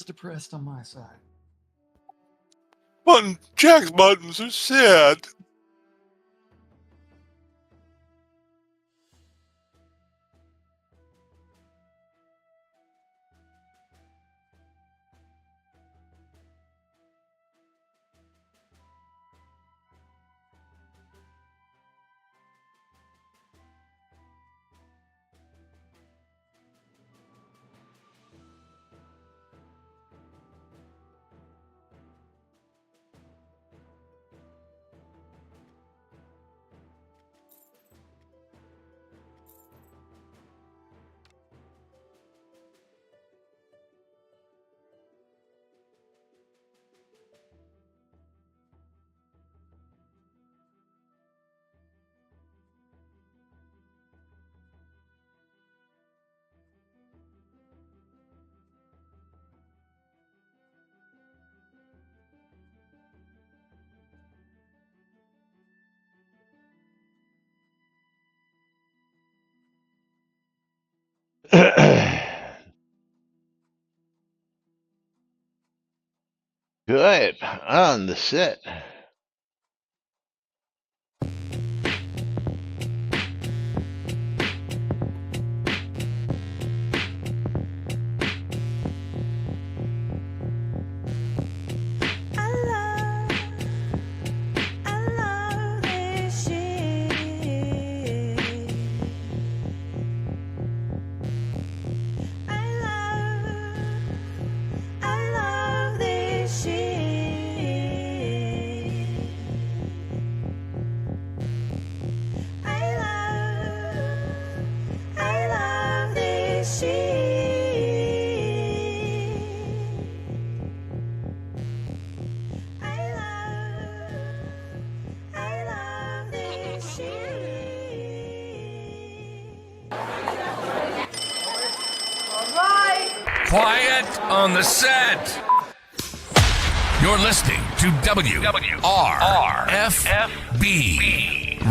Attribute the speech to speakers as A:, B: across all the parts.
A: depressed on my side.
B: Jack's buttons are sad.
C: Good. On the set.
D: Quiet on the set. You're listening to WRFB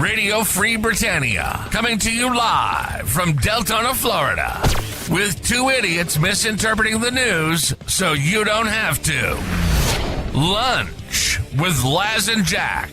D: Radio Free Britannia, coming to you live from Deltona, Florida, with two idiots misinterpreting the news so you don't have to. Lunch with Laz and Jack.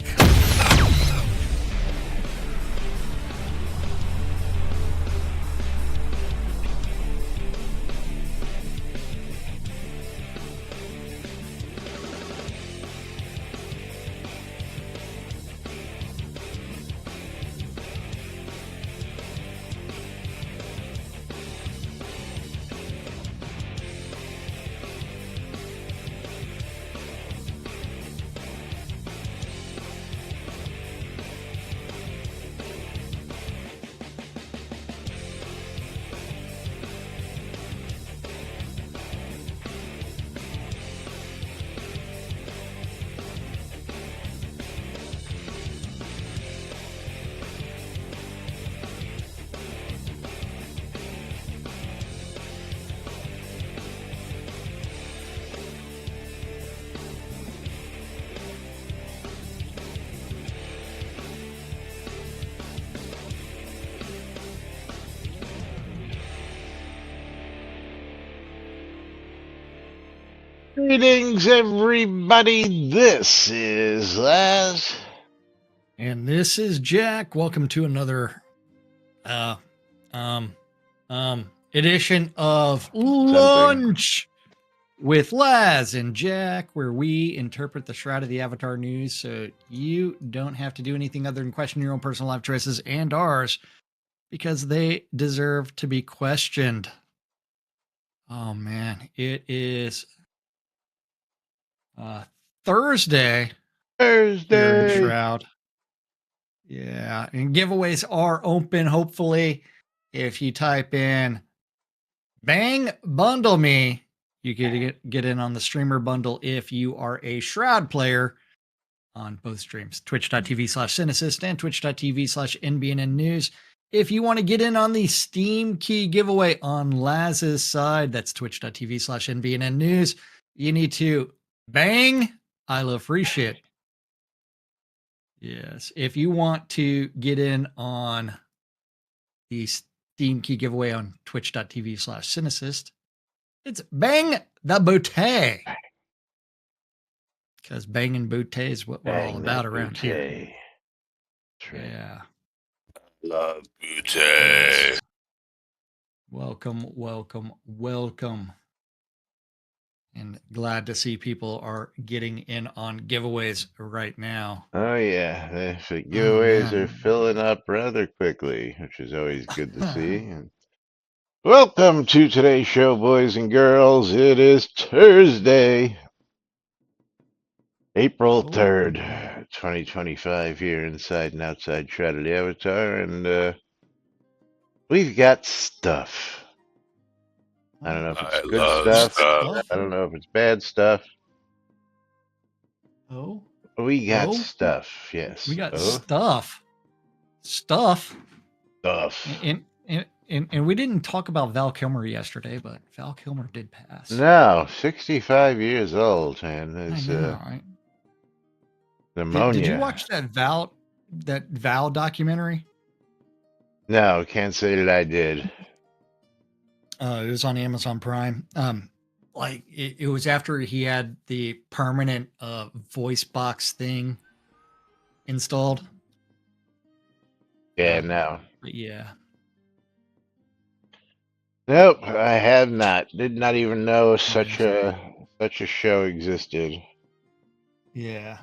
C: Greetings, everybody. This is Laz.
A: And this is Jack. Welcome to another edition of Lunch with Laz and Jack, where we interpret the Shroud of the Avatar news so you don't have to do anything other than question your own personal life choices and ours, because they deserve to be questioned. Oh man, it is Thursday. Here in Shroud. Yeah, and giveaways are open, hopefully. If you type in Bang Bundle Me, you can get in on the streamer bundle if you are a Shroud player on both streams, twitch.tv/Cynicist and twitch.tv/NBNN News. If you want to get in on the Steam Key giveaway on Laz's side, that's twitch.tv/NBNN News. You need to bang I Love Free Shit. Yes. If you want to get in on the Steam Key giveaway on twitch.tv/Cynicist, it's bang the bootay. Because banging bootay is what we're all about around here.
C: That's right.
A: Yeah.
B: Love beauty.
A: Yes. Welcome, welcome, welcome. And glad to see people are getting in on giveaways right now.
C: Oh, yeah. The giveaways are filling up rather quickly, which is always good to see. And welcome to today's show, boys and girls. It is Thursday, April 3rd, 2025, here inside and outside Shroud Avatar. And we've got stuff. I don't know if it's good stuff. I don't know if it's bad stuff.
A: Oh.
C: We got stuff, yes.
A: We got stuff. Stuff. And we didn't talk about Val Kilmer yesterday, but Val Kilmer did pass.
C: No, 65 years old, man.
A: I know, right?
C: Pneumonia.
A: Did you watch that Val documentary?
C: No, can't say that I did.
A: It was on Amazon Prime. Like it was after he had the permanent voice box thing installed.
C: Yeah, no.
A: Yeah.
C: Nope, I have not. Did not even know such a show existed.
A: Yeah,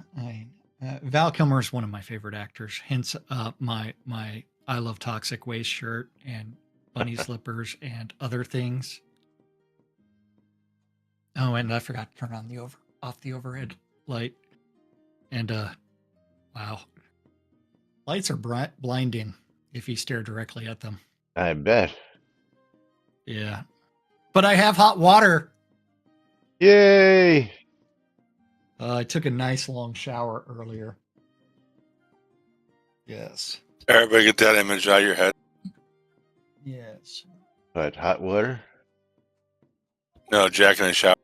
A: Val Kilmer is one of my favorite actors. Hence, my I Love Toxic Waste shirt and bunny slippers and other things. Oh, and I forgot to turn on off the overhead light. And wow, lights are blinding if you stare directly at them.
C: I bet.
A: Yeah, but I have hot water.
C: Yay!
A: I took a nice long shower earlier. Yes.
B: Everybody get that image out of your head.
A: Yes.
C: What, hot water?
B: No, Jack in the shower.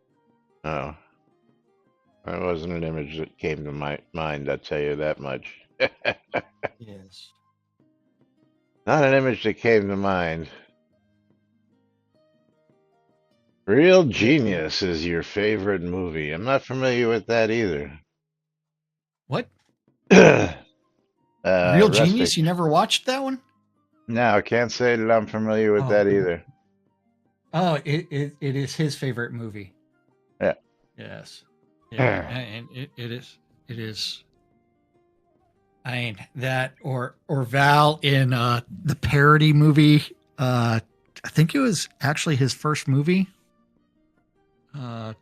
C: Oh. That wasn't an image that came to my mind, I'll tell you that much.
A: Yes.
C: Not an image that came to mind. Real Genius is your favorite movie. I'm not familiar with that either.
A: What?
C: Real
A: Genius? You never watched that one?
C: No, I can't say that I'm familiar with that either.
A: Oh, it is his favorite movie.
C: Yeah.
A: Yes. Yeah, and it is. I mean that or Val in the parody movie. I think it was actually his first movie. I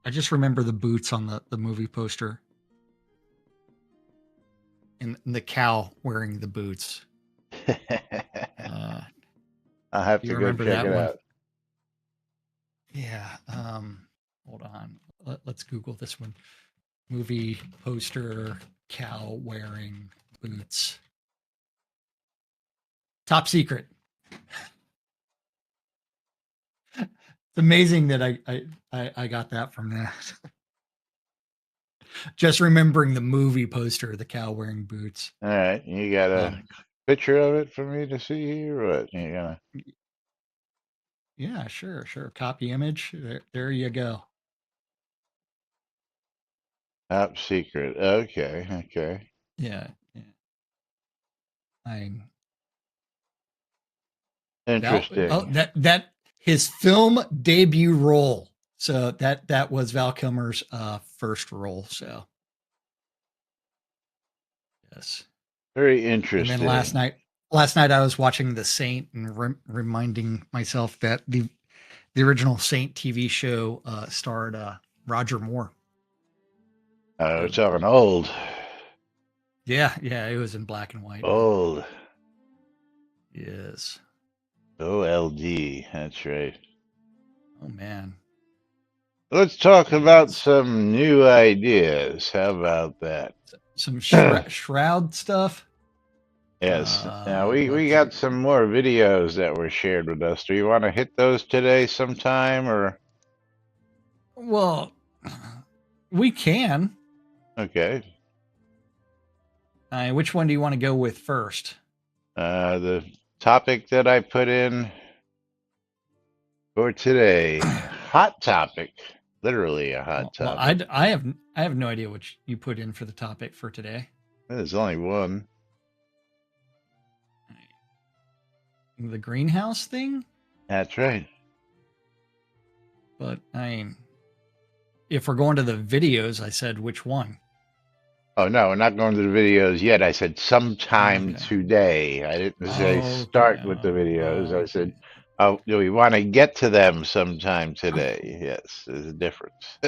A: just remember the boots on the movie poster. And the cow wearing the boots.
C: I'll have to go check it out.
A: Yeah. Hold on. Let's Google this one. Movie poster, cow wearing boots. Top Secret. It's amazing that I got that from that. Just remembering the movie poster, the cow wearing boots.
C: All right, you got a picture of it for me to see here, or what? You gonna?
A: Yeah, sure. Copy image. There you go.
C: Top Secret. Okay.
A: Yeah.
C: Interesting.
A: That his film debut role. So that was Val Kilmer's first role. So yes,
C: very interesting.
A: And then last night I was watching The Saint and reminding myself that the original Saint TV show starred Roger Moore.
C: It's talking old.
A: Yeah, it was in black and white.
C: Old.
A: Yes.
C: OLD. That's right.
A: Oh man.
C: Let's talk about some new ideas. How about that?
A: Some Shroud stuff?
C: Yes. Now, we got some more videos that were shared with us. Do you want to hit those today sometime, or?
A: Well, we can.
C: Okay.
A: Which one do you want to go with first?
C: The topic that I put in for today. hot topic. Literally a hot
A: Well,
C: topic.
A: I have no idea what you put in for the topic for today.
C: There's only one.
A: The greenhouse thing?
C: That's right.
A: But if we're going to the videos, I said which one.
C: Oh no, we're not going to the videos yet. I said sometime
A: Okay.
C: today. I didn't say start with the videos. I said,
A: Okay.
C: oh, do we want to get to them sometime today? Yes, there's a difference.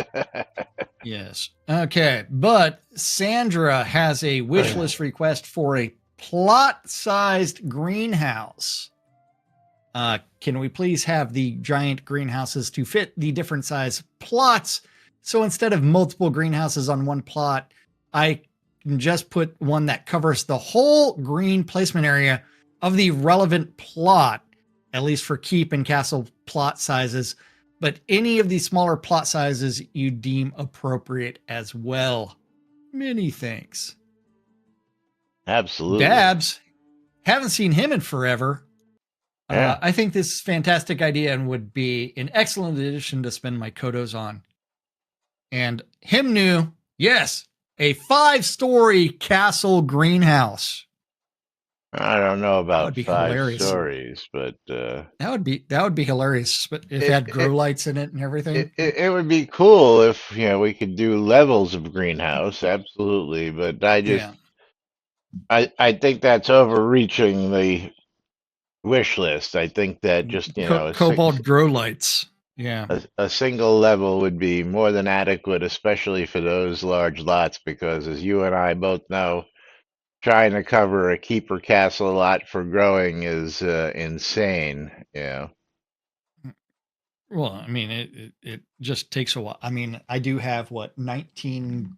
A: Yes. Okay. But Sandra has a wish list request for a plot-sized greenhouse. Can we please have the giant greenhouses to fit the different size plots? So instead of multiple greenhouses on one plot, I can just put one that covers the whole green placement area of the relevant plot, at least for keep and castle plot sizes, but any of these smaller plot sizes you deem appropriate as well. Many thanks.
C: Absolutely.
A: Dabs, haven't seen him in forever.
C: Yeah.
A: I think this is a fantastic idea and would be an excellent addition to spend my kodos on. And him new, yes, a 5-story castle greenhouse.
C: I don't know about
A: be
C: 5
A: hilarious.
C: stories, but
A: that would be hilarious. But if it had grow lights in it and everything,
C: it would be cool if we could do levels of greenhouse. Absolutely, but I think that's overreaching the wish list. I think that just
A: cobalt grow lights. Yeah,
C: a single level would be more than adequate, especially for those large lots, because as you and I both know, trying to cover a keeper castle lot for growing is insane. Yeah.
A: Well, I mean, it just takes a while. I mean, I do have 19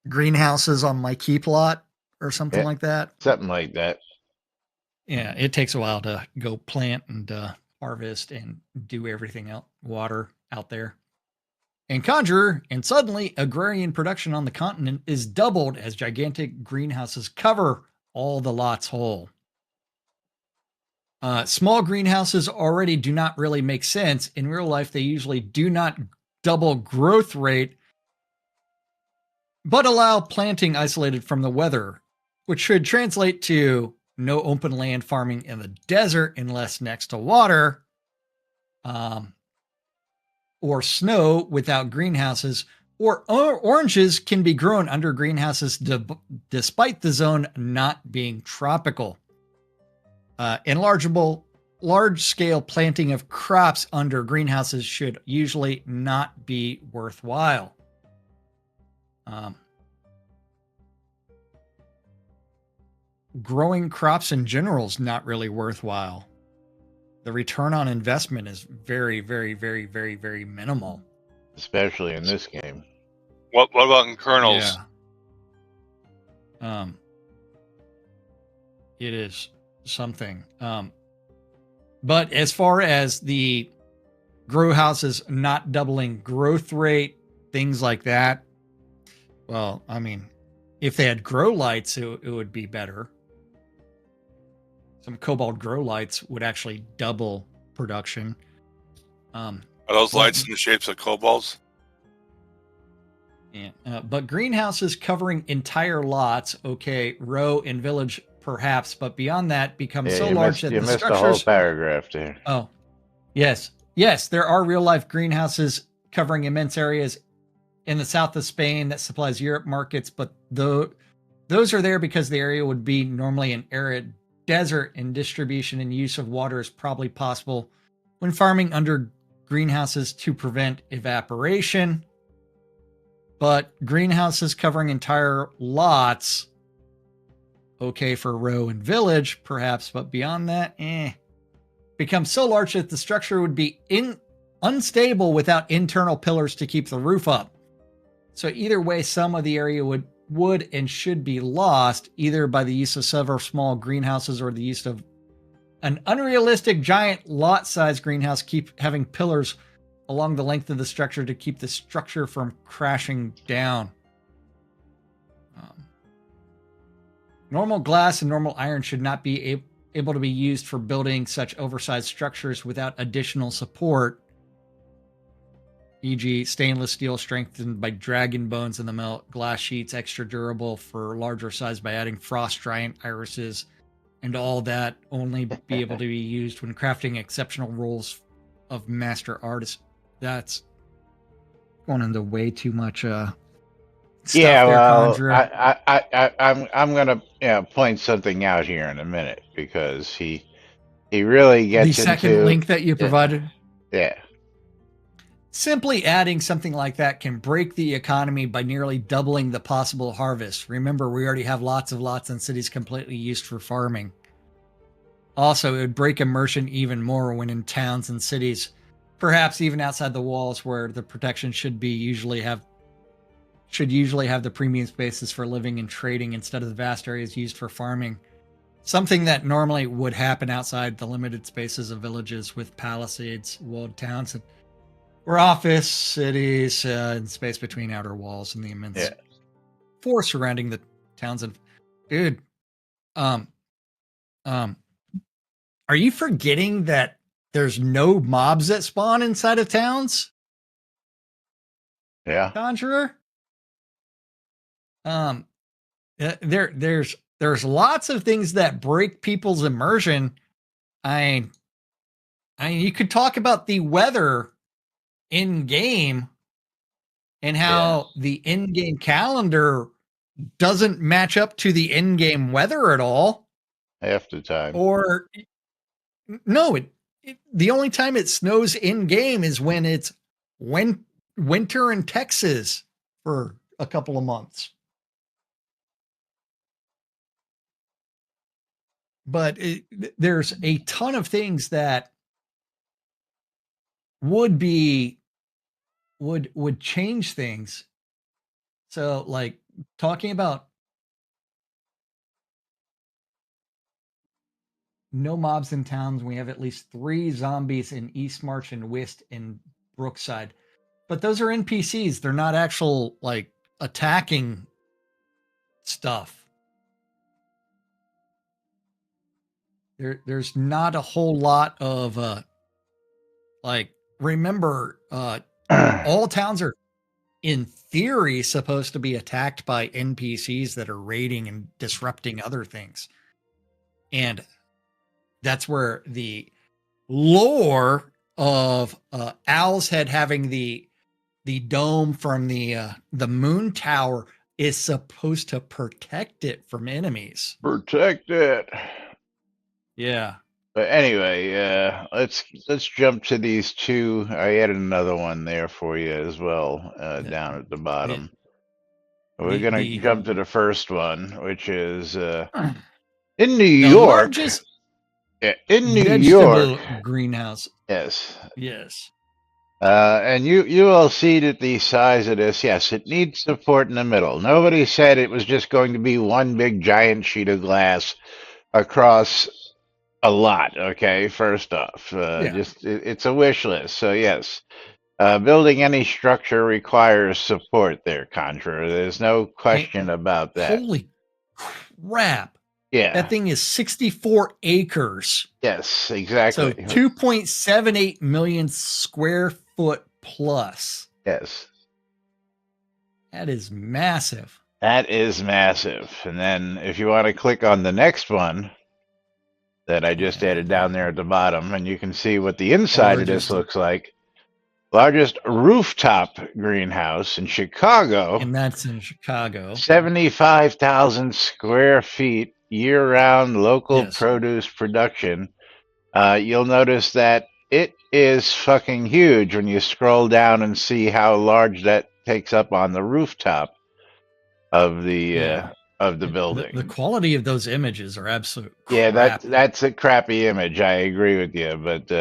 A: greenhouses on my keep lot or something like that.
C: Something like that.
A: Yeah, it takes a while to go plant and harvest and do everything else, water out there. And Conjurer, and suddenly agrarian production on the continent is doubled as gigantic greenhouses cover all the lots whole. Small greenhouses already do not really make sense. In real life, they usually do not double growth rate, but allow planting isolated from the weather, which should translate to no open land farming in the desert unless next to water, or snow without greenhouses, or oranges can be grown under greenhouses despite the zone not being tropical. Large-scale planting of crops under greenhouses should usually not be worthwhile. Growing crops in general is not really worthwhile. The return on investment is very, very, very, very, very minimal.
C: Especially in this game.
B: What about in kernels?
A: Yeah. It is something. But as far as the grow houses not doubling growth rate, things like that, well, I mean, if they had grow lights, it would be better. Some cobalt grow lights would actually double production.
B: Are those lights in the shapes of cobalts?
A: Yeah, but greenhouses covering entire lots, okay, row and village perhaps, but beyond that become so large that
C: you
A: the
C: missed
A: structures...
C: the whole paragraph there.
A: Oh, yes. Yes, there are real-life greenhouses covering immense areas in the south of Spain that supplies Europe markets, but those are there because the area would be normally an arid desert, and distribution and use of water is probably possible when farming under greenhouses to prevent evaporation. But greenhouses covering entire lots, okay for row and village, perhaps, but beyond that, become so large that the structure would be unstable without internal pillars to keep the roof up. So either way, some of the area would and should be lost, either by the use of several small greenhouses or the use of an unrealistic giant lot size greenhouse, keep having pillars along the length of the structure to keep the structure from crashing down. Normal glass and normal iron should not be able to be used for building such oversized structures without additional support, e.g., stainless steel strengthened by dragon bones in the melt, glass sheets extra durable for larger size by adding frost giant irises, and all that only be able to be used when crafting exceptional rolls of master artists. That's going into way too much stuff
C: Yeah,
A: there,
C: well,
A: Conjurer.
C: I'm gonna point something out here in a minute, because he really
A: The
C: gets
A: second
C: into
A: link that you provided.
C: yeah.
A: Simply adding something like that can break the economy by nearly doubling the possible harvest. Remember, we already have lots of lots in cities completely used for farming. Also, it would break immersion even more when in towns and cities, perhaps even outside the walls where the protection should usually have the premium spaces for living and trading instead of the vast areas used for farming. Something that normally would happen outside the limited spaces of villages with palisades, walled towns, or office cities, and space between outer walls and the immense forest surrounding the towns. And dude, are you forgetting that there's no mobs that spawn inside of towns?
C: Yeah.
A: Conjurer? There's lots of things that break people's immersion. I mean, you could talk about the weather in game and how the in-game calendar doesn't match up to the in-game weather at all.
C: Half the time.
A: Or no, the only time it snows in-game is when it's winter in Texas for a couple of months. But there's a ton of things that would change things. So, like, talking about no mobs in towns, we have at least 3 zombies in East March and West in Brookside. But those are NPCs. They're not actual, like, attacking stuff. There's not a whole lot of remember, all towns are in theory supposed to be attacked by NPCs that are raiding and disrupting other things. And that's where the lore of Owl's Head having the dome from the moon tower is supposed to protect it from enemies.
C: Protect it.
A: Yeah.
C: But anyway, let's jump to these two. I added another one there for you as well, down at the bottom. We're gonna jump to the first one, which is in New York.
A: Largest
C: in New
A: vegetable
C: York
A: greenhouse.
C: Yes.
A: Yes.
C: And you will see that the size of this, yes, it needs support in the middle. Nobody said it was just going to be one big giant sheet of glass across a lot. Okay, first off, it's a wish list. So yes, building any structure requires support there, Contra. There's no question about that.
A: Holy crap.
C: Yeah.
A: That thing is 64 acres.
C: Yes, exactly.
A: So 2.78 million square foot plus.
C: Yes.
A: That is massive.
C: That is massive. And then if you want to click on the next one that I just added down there at the bottom, and you can see what the inside of this looks like. Largest rooftop greenhouse in Chicago.
A: And that's in Chicago.
C: 75,000 square feet, year-round local produce production. You'll notice that it is fucking huge when you scroll down and see how large that takes up on the rooftop of the building.
A: The quality of those images are absolute crap.
C: Yeah, that's a crappy image. I agree with you, but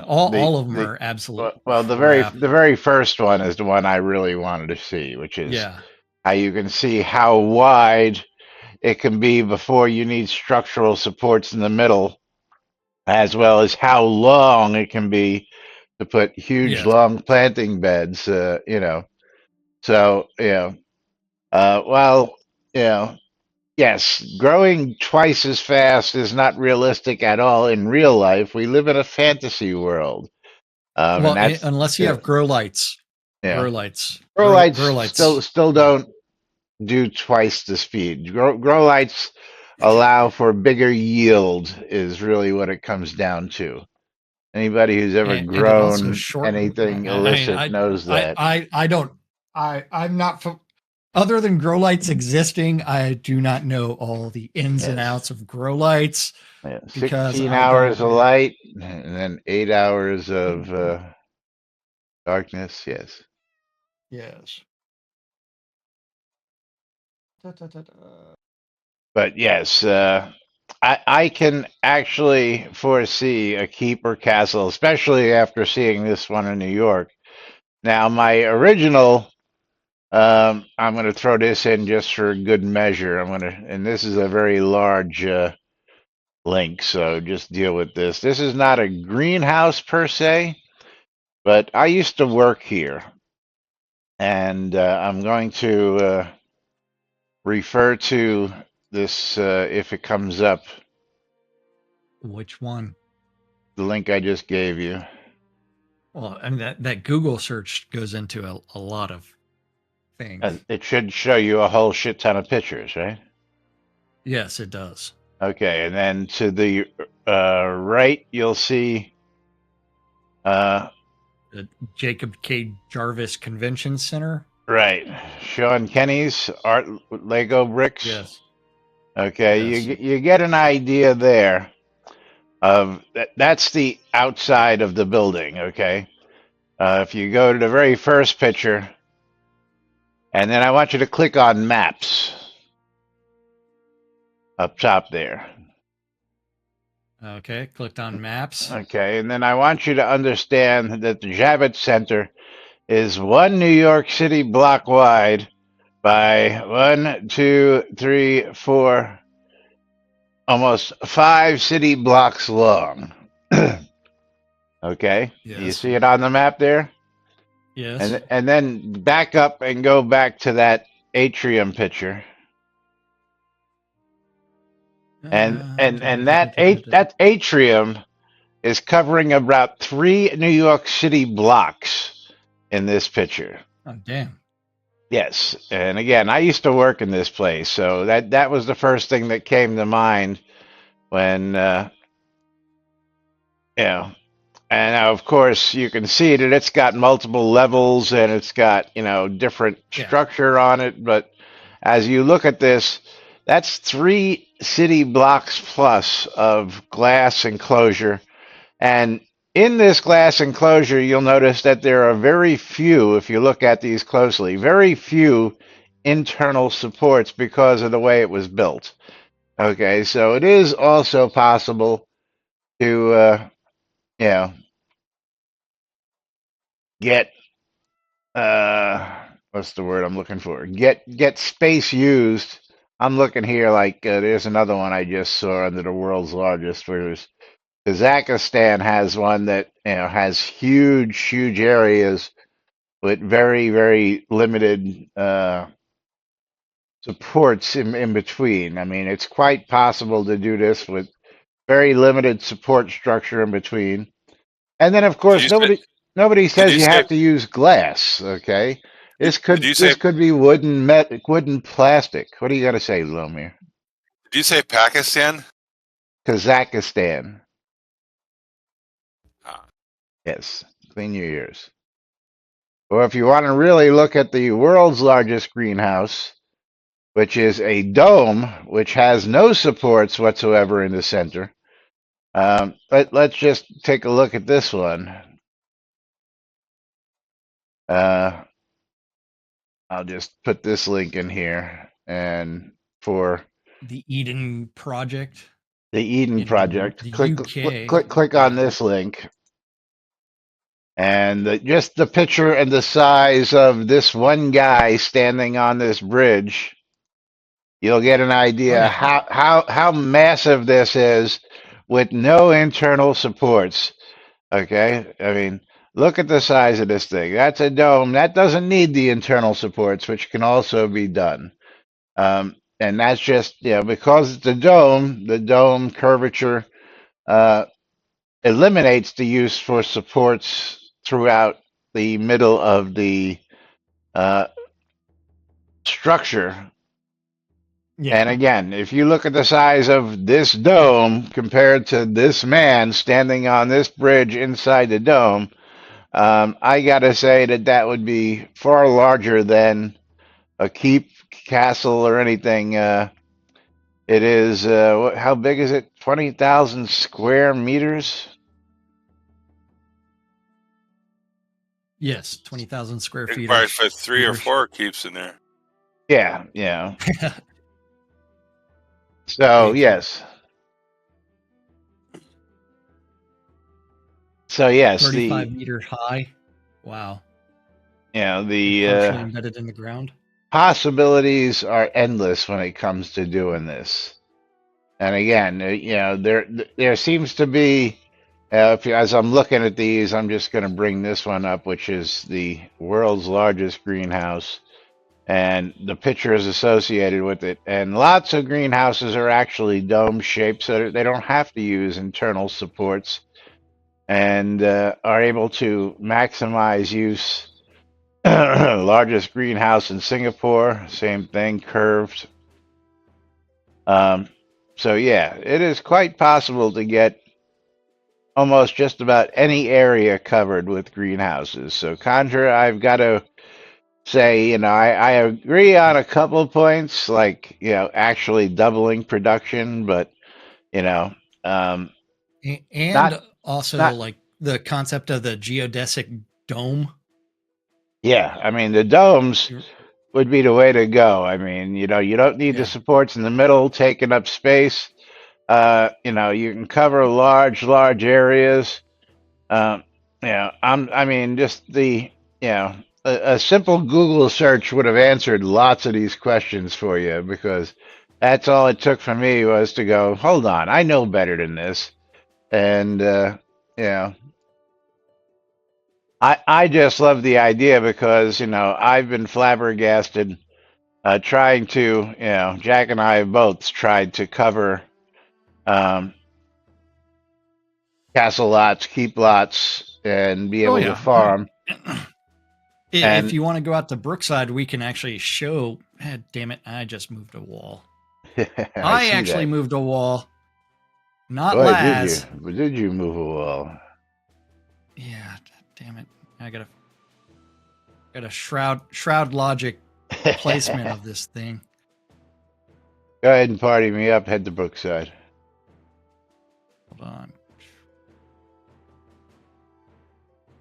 A: all of them are absolute.
C: Well, the very first one is the one I really wanted to see, which is how you can see how wide it can be before you need structural supports in the middle, as well as how long it can be to put huge long planting beds. So yes, growing twice as fast is not realistic at all in real life. We live in a fantasy world.
A: Well,
C: And that's
A: unless you have grow lights.
C: yeah.
A: Grow lights.
C: Grow lights
A: lights.
C: still don't do twice the speed. Grow lights allow for bigger yield is really what it comes down to. Anybody who's ever
A: And it also
C: grown
A: shorten.
C: anything illicit knows that.
A: I don't. I'm not. Other than grow lights existing, I do not know all the ins and
C: Yes.
A: outs of grow lights.
C: Yeah,
A: Because
C: 16
A: I
C: hours
A: don't.
C: of light and then 8 hours of darkness. Yes.
A: Yes.
C: But yes, I can actually foresee a keeper castle, especially after seeing this one in New York. Now, my original, I'm going to throw this in just for good measure. And this is a very large link, so just deal with this. This is not a greenhouse per se, but I used to work here, and I'm going to refer to this if it comes up.
A: Which one?
C: The link I just gave you.
A: Well, I mean that Google search goes into a lot of things.
C: It should show you a whole shit ton of pictures, right?
A: Yes, it does.
C: Okay, and then to the right, you'll see
A: The Jacob K. Jarvis Convention Center.
C: right, Sean Kenny's art Lego bricks.
A: Yes.
C: Okay,
A: Yes.
C: you get an idea there of that's the outside of the building. Okay, if you go to the very first picture, and then I want you to click on maps up top there.
A: Okay, clicked on maps.
C: Okay, and then I want you to understand that the Javits Center is one New York City block wide by 1, 2, 3, 4, almost 5 city blocks long. Okay,
A: Yes.
C: you see it on the map there?
A: Yes.
C: And then back up and go back to that atrium picture. And that atrium is covering about 3 New York City blocks in this picture.
A: Oh, damn.
C: Yes, and again, I used to work in this place, so that was the first thing that came to mind when you know. And now, of course, you can see that it's got multiple levels and it's got different structure on it. But as you look at this, that's 3 city blocks plus of glass enclosure. And in this glass enclosure, you'll notice that there are very few, if you look at these closely, very few internal supports because of the way it was built. Okay, so it is also possible to, get, what's the word I'm looking for? Get space used. I'm looking here like there's another one I just saw under the world's largest, where there's Kazakhstan has one that has huge areas with very, very limited supports in between. I mean, it's quite possible to do this with very limited support structure in between. And then, of course, nobody says you have to use glass. Okay, this could be wooden plastic. What are you gonna say, Lomir?
B: Did you say Pakistan?
C: Kazakhstan.
B: Ah.
C: Yes, clean your ears. Or if you want to really look at the world's largest greenhouse, which is a dome, which has no supports whatsoever in the center. Let's just take a look at this one. I'll just put this link in here, and for
A: the Eden Project.
C: The Eden Project.
A: The
C: click on this link. And just the picture and the size of this one guy standing on this bridge, you'll get an idea how massive this is with no internal supports. Okay? I mean, look at the size of this thing. That's a dome. That doesn't need the internal supports, which can also be done. and that's just because it's the dome curvature uh, eliminates the use for supports throughout the middle of the uh, structure.
A: Yeah.
C: And again, if you look at the size of this dome compared to this man standing on this bridge inside the dome, I gotta say that would be far larger than a keep, castle, or anything. It is, how big is it? 20,000 square meters?
A: Yes, 20,000 square
B: You can
A: feet.
B: probably fit 3 or 4 keeps in there.
C: Yeah, yeah. So, yes. So, yes,
A: 35 meter high. Wow.
C: the
A: partially embedded in the ground.
C: possibilities are endless when it comes to doing this. And again, there seems to be, as I'm looking at these, I'm just going to bring this one up, which is the world's largest greenhouse, and the pictures associated with it. And lots of greenhouses are actually dome shaped, so they don't have to use internal supports, and are able to maximize use. Largest greenhouse in Singapore, same thing, curved. So yeah, it is quite possible to get almost just about any area covered with greenhouses. So Conjure, I've got to say, I agree on a couple of points, like, actually doubling production, but, um,
A: and
C: not,
A: also
C: not,
A: like the concept of the geodesic dome.
C: yeah, I mean, the domes would be the way to go. I mean, you don't need the supports in the middle taking up space. You can cover large areas. I mean, just a simple Google search would have answered lots of these questions for you, because that's all it took for me was to go, hold on, I know better than this. And, I just love the idea because, I've been flabbergasted trying to, Jack and I have both tried to cover castle lots, keep lots, and be able to farm.
A: If you want to go out to Brookside, we can actually show. Damn it! I just moved a wall. I actually moved a wall. Not Laz.
C: Did you move a wall?
A: Yeah, damn it! I got a shroud logic placement of this thing.
C: Go ahead and party me up. Head to Brookside.
A: Hold on.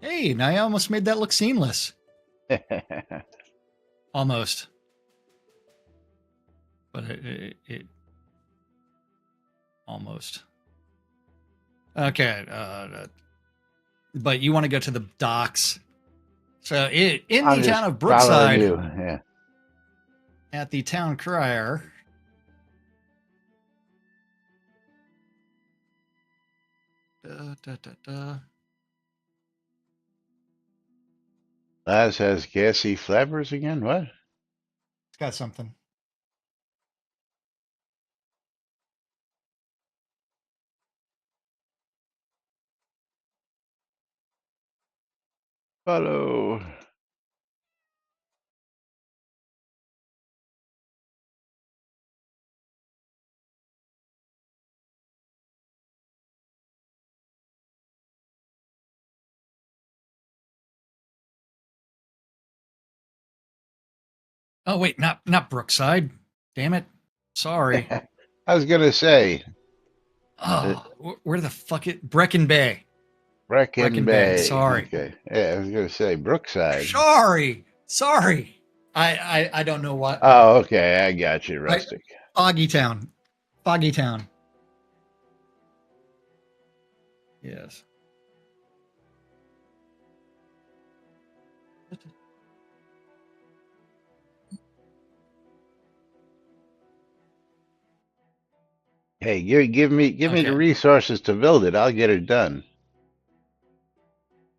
A: Hey, now I almost made that look seamless. Almost. But it almost. Okay. But you want to go to the docks. So in the town of Brookside, at the town crier.
C: Laz has gassy flappers again? What?
A: It's got something.
C: Follow.
A: Oh wait, not Brookside. Damn it. Sorry.
C: I was gonna say.
A: Oh, where the fuck it? Brecon Bay.
C: Brecon Bay.
A: Sorry.
C: Okay. Yeah, I was gonna say Brookside.
A: Sorry. I don't know what.
C: Oh, okay. I got you, Rustic.
A: Foggy Town. Yes.
C: Hey, give me the resources to build it. I'll get it done.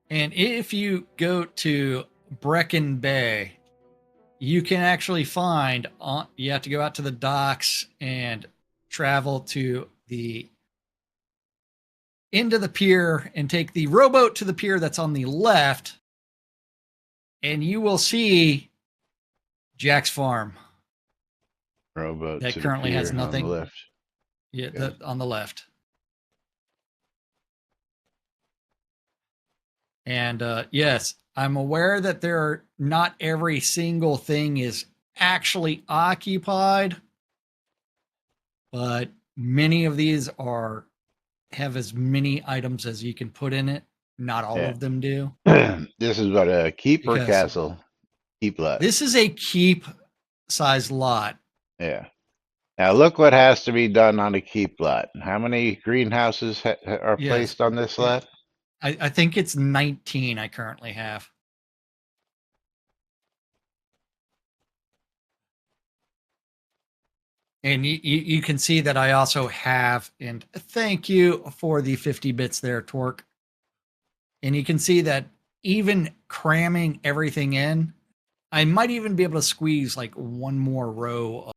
A: And if you go to Brecon Bay, you can actually find on. You have to go out to the docks and travel to the end of the pier and take the rowboat to the pier that's on the left, and you will see Jack's farm.
C: Rowboat
A: That
C: to
A: currently
C: the
A: has
C: pier
A: nothing.
C: on the left.
A: Yeah,
C: Okay.
A: on the left. And yes, I'm aware that not every single thing is actually occupied, but many of these have as many items as you can put in it. Not all
C: Yeah.
A: of them do.
C: This is what a keep or
A: Because
C: castle? Keep lot.
A: this is a keep size lot.
C: Yeah. Now look what has to be done on a keep lot. How many greenhouses are
A: Yes.
C: placed on this
A: Yeah.
C: lot?
A: I think it's 19 I currently have. And you can see that I also have, and thank you for the 50 bits there, Torque. And you can see that even cramming everything in, I might even be able to squeeze like one more row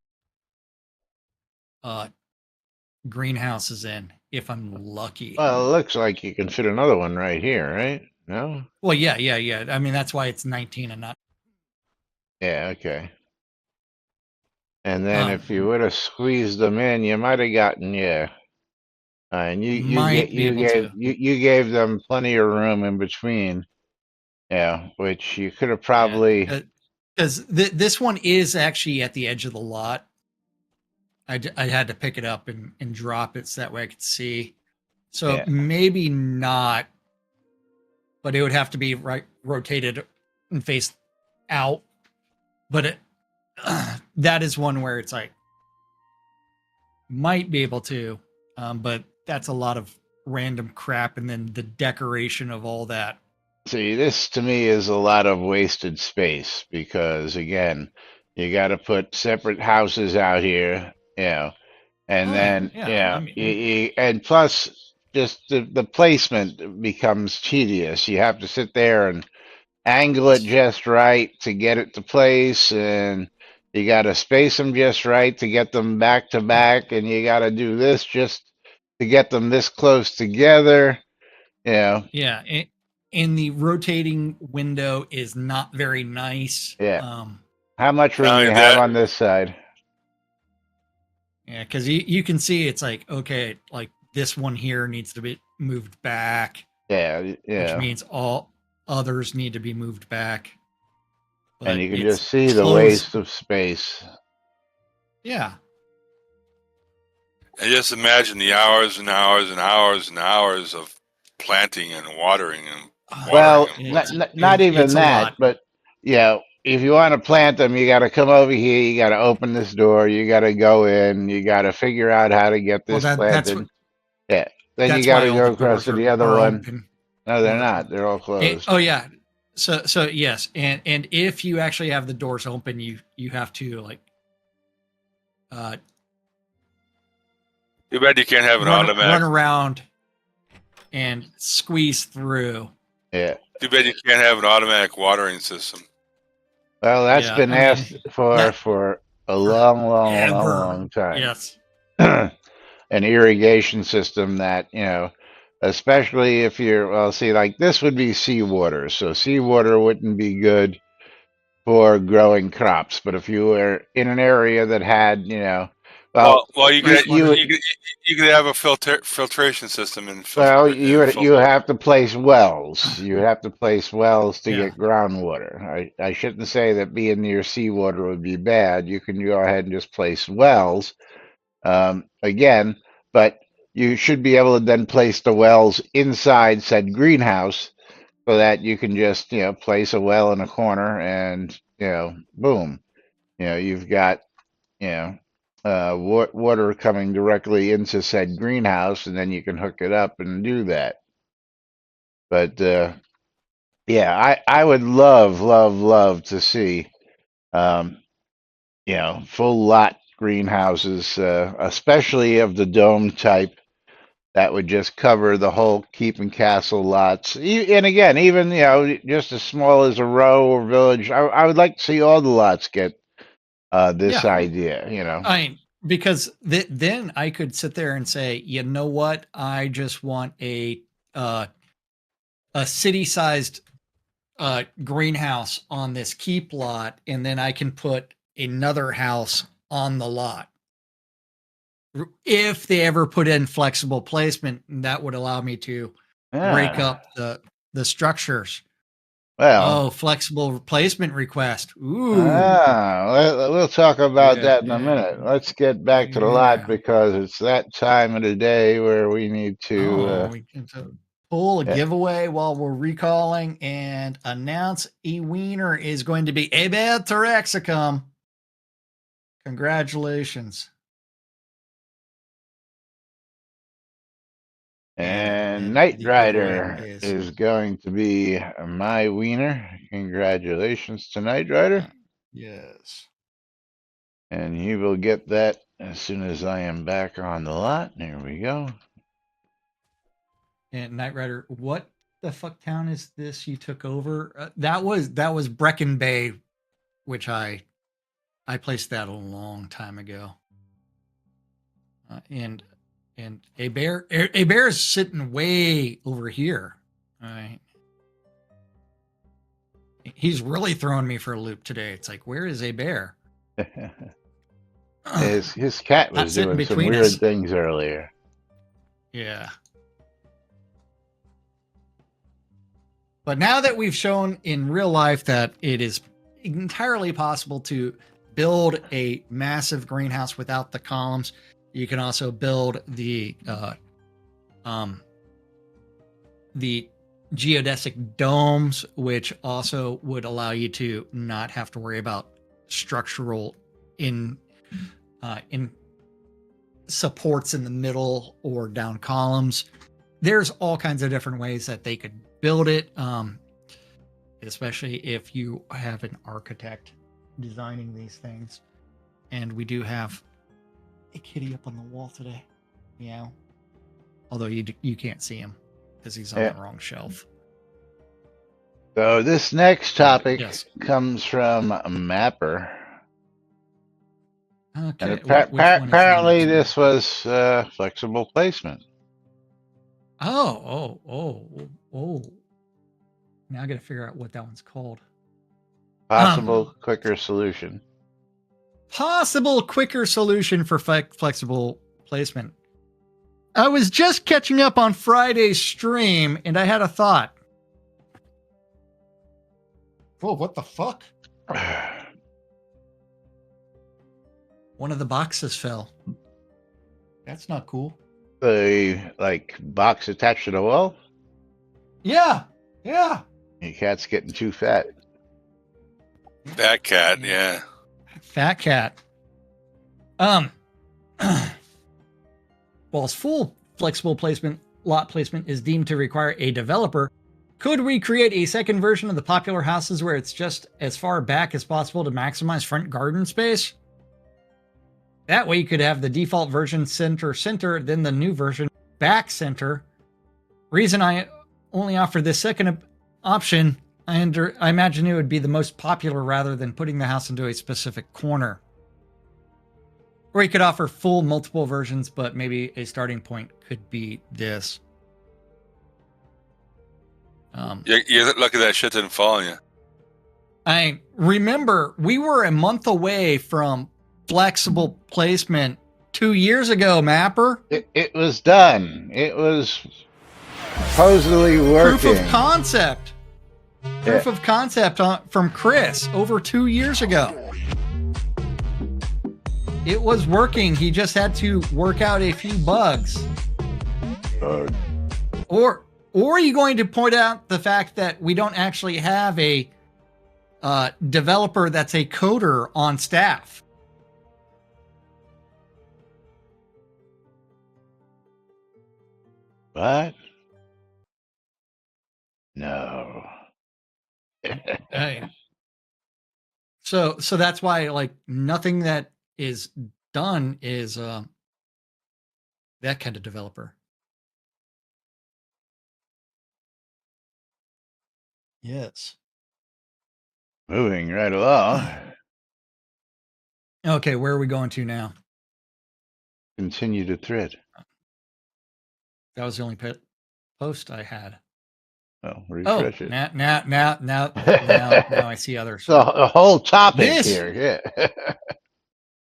A: of greenhouses in if I'm lucky.
C: Well, it looks like you can fit another one right here, right? No?
A: Well, yeah. I mean, that's why it's 19 and not.
C: Yeah, okay. And then if you would have squeezed them in, you might have gotten, yeah. And you gave them plenty of room in between. Yeah, which you could have probably.
A: Because this one is actually at the edge of the lot. I had to pick it up and drop it so that way I could see. So maybe not, but it would have to be rotated and faced out. But that is one where it's like might be able to, but that's a lot of random crap, and then the decoration of all that.
C: See, this to me is a lot of wasted space because again, you got to put separate houses out here, and then and plus just the placement becomes tedious. You have to sit there and angle it just right to get it to place, and you got to space them just right to get them back to back, and you got to do this just to get them this close together.
A: Yeah, and the rotating window is not very nice.
C: Yeah. How much room do you have on this side?
A: Yeah, because you can see it's like, okay, like this one here needs to be moved back.
C: Yeah.
A: Which means all others need to be moved back.
C: But and you can just see the waste of space.
A: Yeah.
B: And just imagine the hours and hours and hours and hours of planting and watering and
C: not even that, but if you want to plant them, you got to come over here. You got to open this door. You got to go in. You got to figure out how to get this planted. Then you got to go across to the other one. Open. No, they're not. They're all closed.
A: Yeah. So yes, and if you actually have the doors open, you have to like.
B: Too bad you can't have an automatic
A: run around and squeeze through.
C: Yeah.
B: Too bad you can't have an automatic watering system.
C: Well, that's been asked for a long time.
A: Yes.
C: An irrigation system that, especially if you're, like this would be seawater. So seawater wouldn't be good for growing crops. But if you were in an area that had, you
B: could have a filtration system.
C: You have to place wells. You have to place wells to get groundwater. I shouldn't say that being near seawater would be bad. You can go ahead and just place wells. Again, but you should be able to then place the wells inside said greenhouse so that you can just, place a well in a corner and, boom, you've got, water coming directly into said greenhouse, and then you can hook it up and do that. But, I would love to see, full lot greenhouses, especially of the dome type. that would just cover the whole keep and castle lots. And again, even just as small as a row or village, I would like to see all the lots get this idea.
A: Because then I could sit there and say, you know what, I just want a city-sized greenhouse on this keep lot, and then I can put another house on the lot. If they ever put in flexible placement, that would allow me to break up the structures.
C: Well,
A: flexible placement request. Ooh.
C: We'll talk about that in a minute. Let's get back to the lot because it's that time of the day where we need to
A: we can pull a giveaway while we're recalling and announce a winner is going to be Abed Terexicum. Congratulations.
C: And Knight Rider is going to be my wiener. Congratulations to Knight Rider.
A: Yes.
C: And he will get that as soon as I am back on the lot. There we go.
A: And Knight Rider, what the fuck town is this you took over? That was Brecon Bay, which I placed that a long time ago. And a bear is sitting way over here. All right. He's really throwing me for a loop today. It's like, where is a bear?
C: His cat was doing some weird things earlier.
A: Yeah. But now that we've shown in real life that it is entirely possible to build a massive greenhouse without the columns, you can also build the geodesic domes, which also would allow you to not have to worry about structural in supports in the middle or down columns. There's all kinds of different ways that they could build it, especially if you have an architect designing these things. And we do have a kitty up on the wall today. Meow. Although you can't see him because he's on the wrong shelf.
C: So this next topic comes from Mapper.
A: Okay.
C: And apparently this was flexible placement.
A: Oh. Now I got to figure out what that one's called.
C: Possible quicker solution.
A: Possible quicker solution for flexible placement. I was just catching up on Friday's stream and I had a thought. Whoa, what the fuck? One of the boxes fell. That's not cool.
C: The box attached to the wall?
A: Yeah.
C: Your cat's getting too fat.
B: Fat cat, yeah.
A: Fat cat. While full flexible placement, lot placement is deemed to require a developer, could we create a second version of the popular houses where it's just as far back as possible to maximize front garden space? That way you could have the default version center, then the new version back center. Reason I only offer this second option, I imagine it would be the most popular rather than putting the house into a specific corner. Or you could offer full multiple versions, but maybe a starting point could be this.
B: You're lucky that shit didn't fall on you.
A: I remember we were a month away from flexible placement 2 years ago, Mapper.
C: It was done. It was supposedly working.
A: Proof of concept. Proof of concept from Chris over 2 years ago. It was working. He just had to work out a few bugs. Or are you going to point out the fact that we don't actually have a developer that's a coder on staff?
C: What? No.
A: Hey. So that's why nothing that is done is that kind of developer. Yes.
C: Moving right along.
A: Okay, where are we going to now?
C: Continue to thread.
A: That was the only post I had.
C: Oh, refresh it.
A: Now I see others.
C: So a whole topic
A: This-
C: here. Yeah.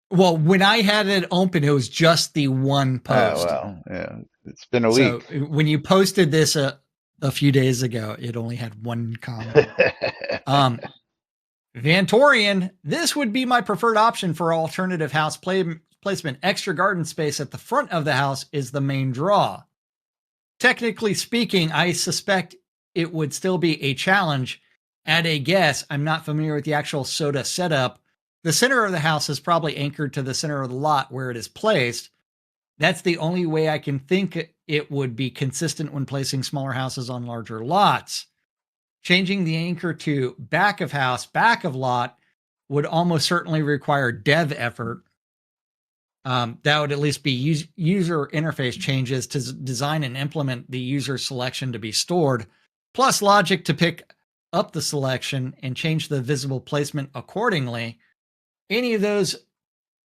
A: Well, when I had it open, it was just the one post.
C: Oh, well, yeah. It's been a week.
A: So when you posted this a few days ago, it only had one comment. Vantorian, this would be my preferred option for alternative house placement. Extra garden space at the front of the house is the main draw. Technically speaking, I suspect it would still be a challenge. At a guess, I'm not familiar with the actual soda setup. The center of the house is probably anchored to the center of the lot where it is placed. That's the only way I can think it would be consistent when placing smaller houses on larger lots. Changing the anchor to back of house, back of lot would almost certainly require dev effort. That would at least be user interface changes to design and implement the user selection to be stored, plus logic to pick up the selection and change the visible placement accordingly. Any of those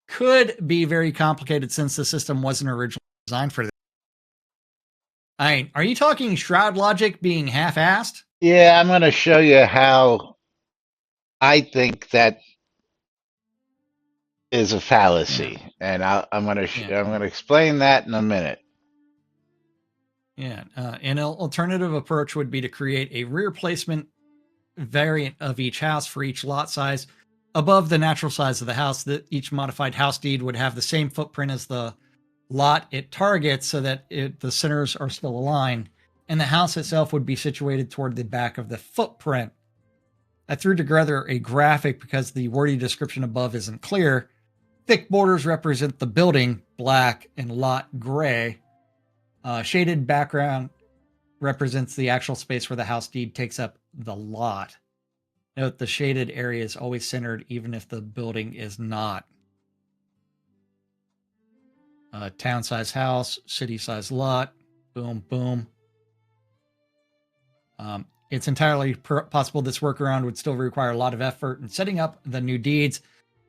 A: could be very complicated since the system wasn't originally designed for this. I mean, are you talking Shroud logic being half-assed?
C: Yeah, I'm going to show you how I think that is a fallacy, and I'm going to explain that in a minute.
A: Yeah, an alternative approach would be to create a rear placement variant of each house for each lot size above the natural size of the house. That each modified house deed would have the same footprint as the lot it targets, so that the centers are still aligned, and the house itself would be situated toward the back of the footprint. I threw together a graphic because the wordy description above isn't clear. Thick borders represent the building, black, and lot gray. Shaded background represents the actual space where the house deed takes up the lot. Note the shaded area is always centered even if the building is not. Town size house, city size lot, boom, boom. It's entirely possible this workaround would still require a lot of effort in setting up the new deeds,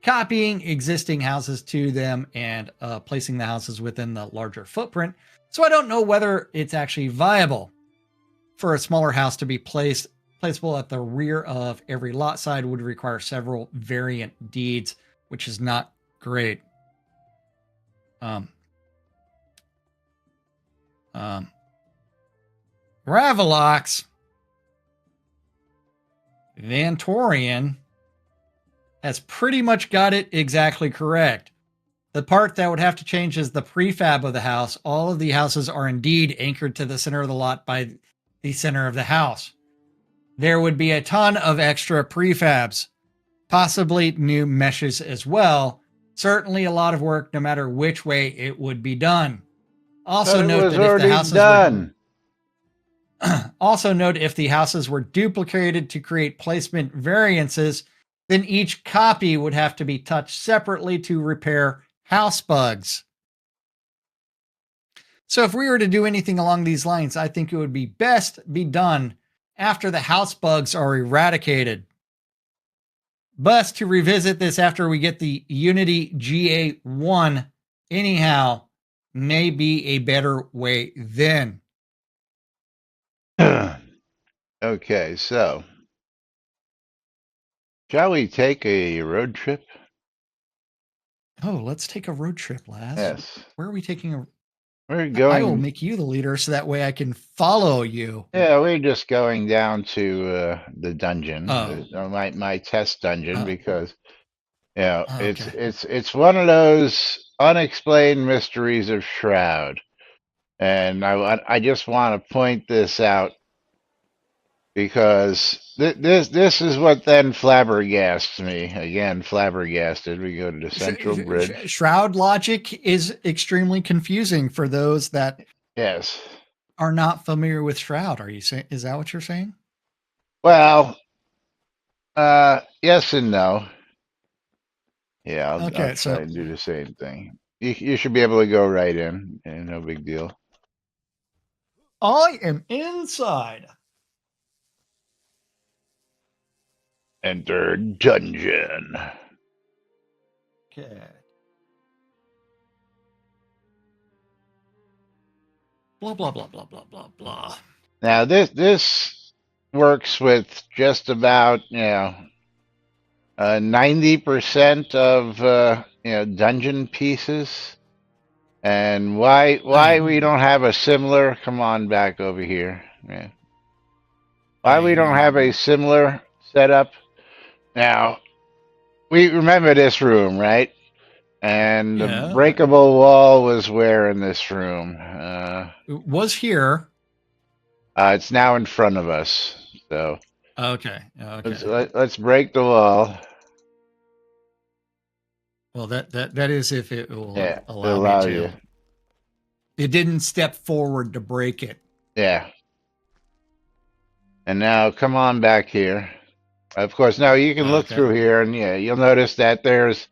A: copying existing houses to them, and placing the houses within the larger footprint. So I don't know whether it's actually viable for a smaller house to be placeable at the rear of every lot side would require several variant deeds, which is not great. Ravalox Vantorian has pretty much got it exactly correct. The part that would have to change is the prefab of the house. All of the houses are indeed anchored to the center of the lot by the center of the house. There would be a ton of extra prefabs, possibly new meshes as well. Certainly a lot of work no matter which way it would be done. Also note that if the houses
C: done.
A: Also note if the houses were duplicated to create placement variances, then each copy would have to be touched separately to repair house bugs. So if we were to do anything along these lines, I think it would be best be done after the house bugs are eradicated. Best to revisit this after we get the Unity GA1 anyhow, may be a better way then.
C: Okay, so shall we take a road trip?
A: Oh, let's take a road trip, Laz.
C: Yes.
A: Where are we taking a...
C: We're going...
A: I will make you the leader so that way I can follow you.
C: Yeah, we're just going down to the dungeon, my test dungeon, because it's one of those unexplained mysteries of Shroud, and I just want to point this out because this is what then flabbergasts me. Again, flabbergasted. We go to the central bridge.
A: Shroud logic is extremely confusing for those that are not familiar with Shroud. Are you saying? Is that what you're saying?
C: Well, yes and no. Yeah, I'll try and do the same thing. You should be able to go right in, and no big deal.
A: I am inside.
C: Enter dungeon.
A: Okay. Blah blah blah blah blah blah blah.
C: Now this works with just about 90% of dungeon pieces. And why we don't have a similar? Come on back over here. Yeah. Why we don't have a similar setup? Now we remember this room, right? And the breakable wall was where in this room?
A: It was here.
C: It's now in front of us. So
A: okay.
C: Let's break the wall.
A: Well, that is if it will
C: allow
A: me to.
C: you.
A: It didn't step forward to break it.
C: Yeah. And now come on back here. Of course, now you can look through here, and you'll notice that there's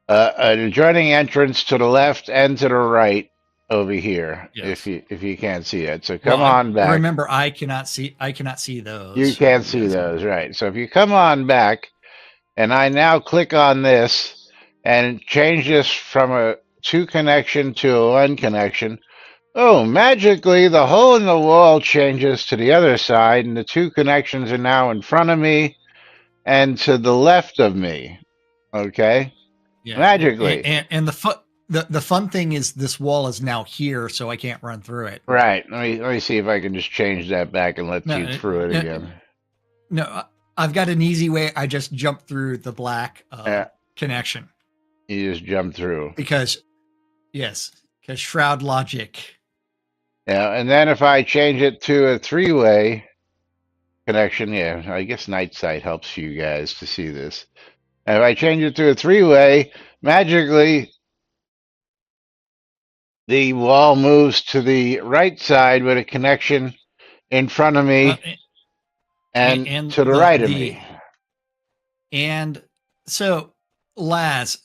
C: an adjoining entrance to the left and to the right over here. Yes. If you can't see that, so come on back.
A: Remember, I cannot see those.
C: You can't see those, right? So if you come on back, and I now click on this and change this from a 2 connection to a 1 connection. Oh, magically, the hole in the wall changes to the other side, and the 2 connections are now in front of me and to the left of me. Okay? Yeah. Magically.
A: And the fun thing is this wall is now here, so I can't run through it.
C: Right. Let me see if I can just change that back and let you through it again.
A: No, I've got an easy way. I just jump through the black connection.
C: You just jump through.
A: Because Shroud logic.
C: Yeah, and then if I change it to a 3-way connection, I guess night sight helps you guys to see this. And if I change it to a 3-way, magically the wall moves to the right side with a connection in front of me and to the right of me.
A: And so, Laz,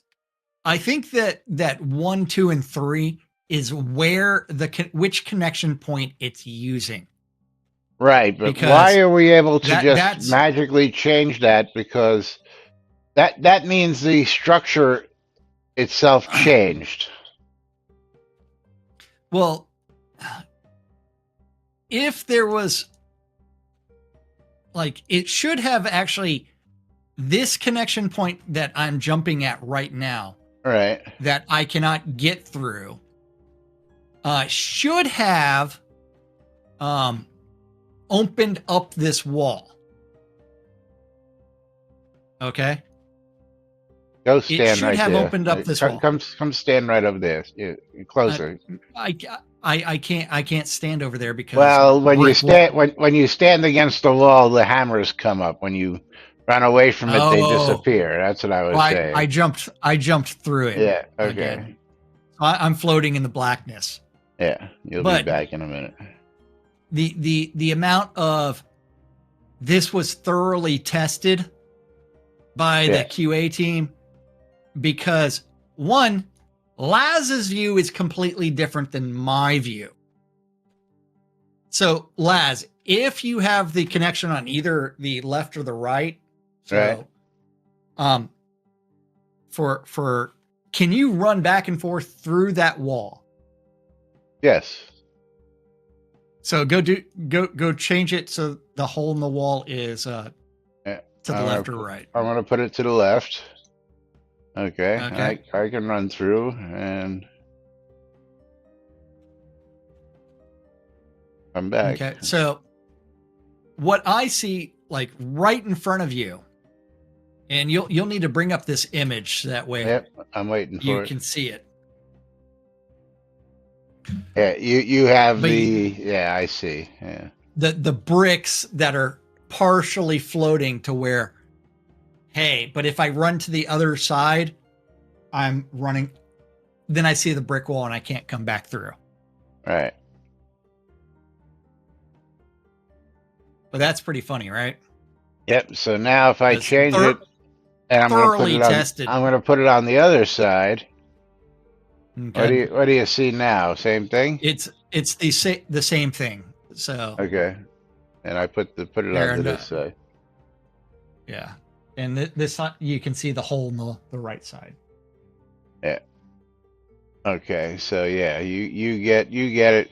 A: I think that 1, 2, and 3 is where which connection point it's using.
C: Right, but why are we able to just magically change that? Because that means the structure itself changed.
A: Well, if there was, it should have actually, this connection point that I'm jumping at right now,
C: right,
A: that I cannot get through, should have opened up this wall. Okay.
C: Go stand right there. It should have
A: opened up this wall.
C: Come stand right over there. You're closer.
A: I can't stand over there because
C: when you stand against the wall, the hammers come up. When you run away from it, they disappear. That's what I was saying.
A: I jumped through it.
C: Yeah. Okay.
A: I'm floating in the blackness.
C: Yeah, you'll be back in a minute.
A: The amount of this was thoroughly tested by the QA team, because one, Laz's view is completely different than my view. So Laz, if you have the connection on either the left or the right, for can you run back and forth through that wall?
C: Yes.
A: So go change it so the hole in the wall is to the left or right.
C: I'm gonna put it to the left. Okay. I can run through and come back.
A: Okay. So what I see right in front of you, and you'll need to bring up this image so that way.
C: Yep, I'm waiting for it.
A: You can see it.
C: Yeah, you have I see. Yeah.
A: The bricks that are partially floating to where, hey, but if I run to the other side, I'm running, then I see the brick wall and I can't come back through.
C: Right.
A: But that's pretty funny, right?
C: Yep. So now if I change it and I'm going to put it on the other side. Okay. What do you see now? Same thing?
A: It's the same thing. So
C: okay, and I put it on this side.
A: Yeah. And this you can see the hole in the right side.
C: Yeah. Okay, so yeah, you get it.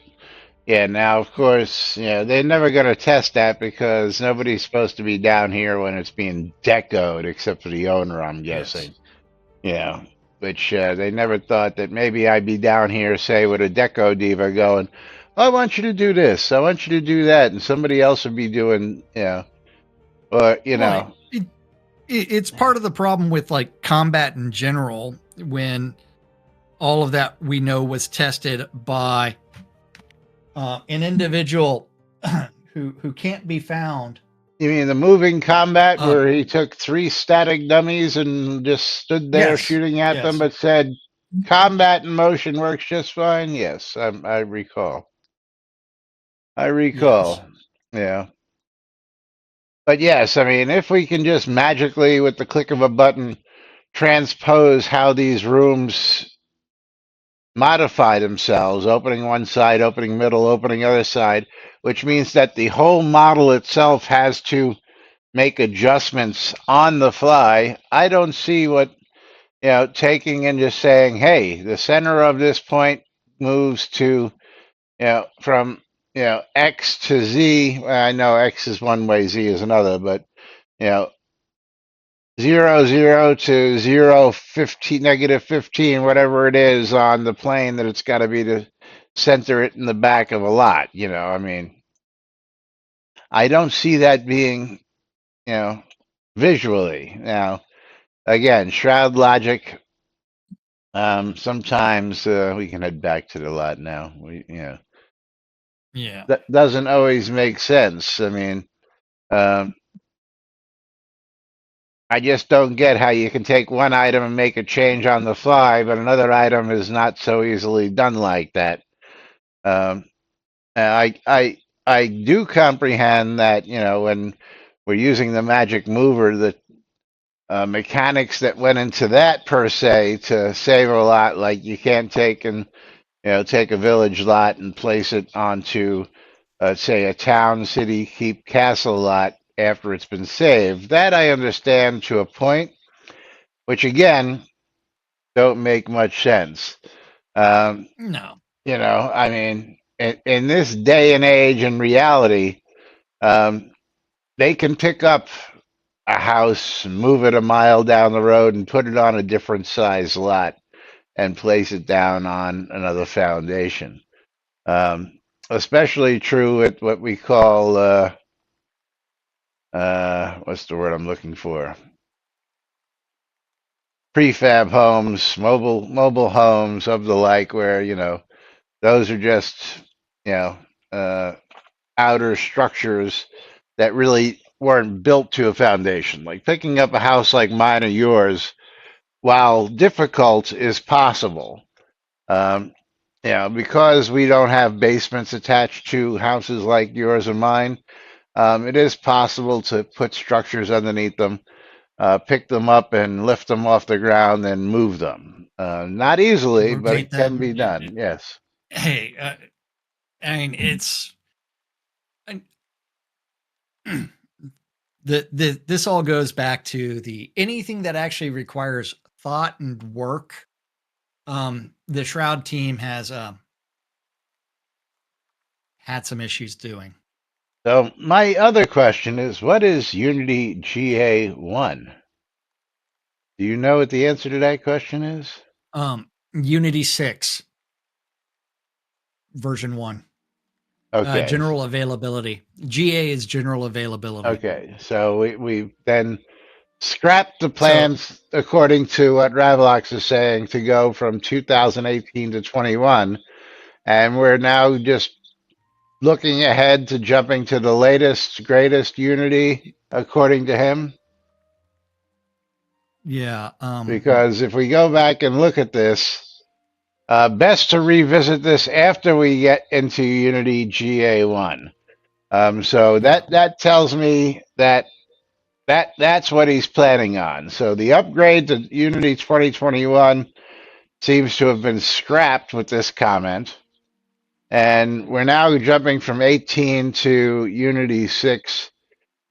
C: Yeah, now of course, they're never going to test that because nobody's supposed to be down here when it's being decoed except for the owner, I'm guessing.
A: Yes.
C: Which they never thought that maybe I'd be down here, say, with a deco diva going, I want you to do this, I want you to do that, and somebody else would be doing, or,
A: Well, it's part of the problem with like combat in general when all of that we know was tested by an individual who can't be found.
C: You mean the moving combat where he took 3 static dummies and just stood there shooting at them, but said, combat in motion works just fine? Yes, I recall.
A: Yes.
C: Yeah. But yes, I mean, if we can just magically, with the click of a button, transpose how these rooms modify themselves, opening one side, opening middle, opening other side, which means that the whole model itself has to make adjustments on the fly. I don't see what, taking and just saying, hey, the center of this point moves to, from, X to Z. Well, I know X is one way, Z is another, but, 0, 0 to 0, 15, -15, whatever it is on the plane that it's got to be to center it in the back of a lot. I mean, I don't see that being, visually. Now, again, Shroud logic. Sometimes we can head back to the lot now. That doesn't always make sense. I mean, I just don't get how you can take one item and make a change on the fly, but another item is not so easily done like that. I do comprehend that when we're using the magic mover, the mechanics that went into that per se to save a lot, like you can't take a village lot and place it onto, say, a town, city, keep, castle lot after it's been saved. That I understand to a point, which again don't make much sense.
A: No.
C: I mean, in this day and age and reality, they can pick up a house, move it a mile down the road, and put it on a different size lot and place it down on another foundation. Especially true at what we call what's the word I'm looking for? Prefab homes, mobile homes of the like, where those are just outer structures that really weren't built to a foundation. Like picking up a house like mine or yours, while difficult, is possible. Because we don't have basements attached to houses like yours or mine, it is possible to put structures underneath them, pick them up and lift them off the ground and move them. Not easily, but it can be done. Yes.
A: Hey, I mean, it's this all goes back to anything that actually requires thought and work. The Shroud team has had some issues doing.
C: So my other question is, what is Unity GA1? Do you know what the answer to that question is?
A: Unity 6 version 1.
C: Okay.
A: General availability. GA is general availability.
C: Okay. So we then scrapped the plans, according to what Ravlox is saying, to go from 2018 to 21, and we're now just looking ahead to jumping to the latest, greatest Unity, according to him.
A: Yeah.
C: Because if we go back and look at this, best to revisit this after we get into Unity GA1. So that tells me that's what he's planning on. So the upgrade to Unity 2021 seems to have been scrapped with this comment. And we're now jumping from 18 to Unity 6,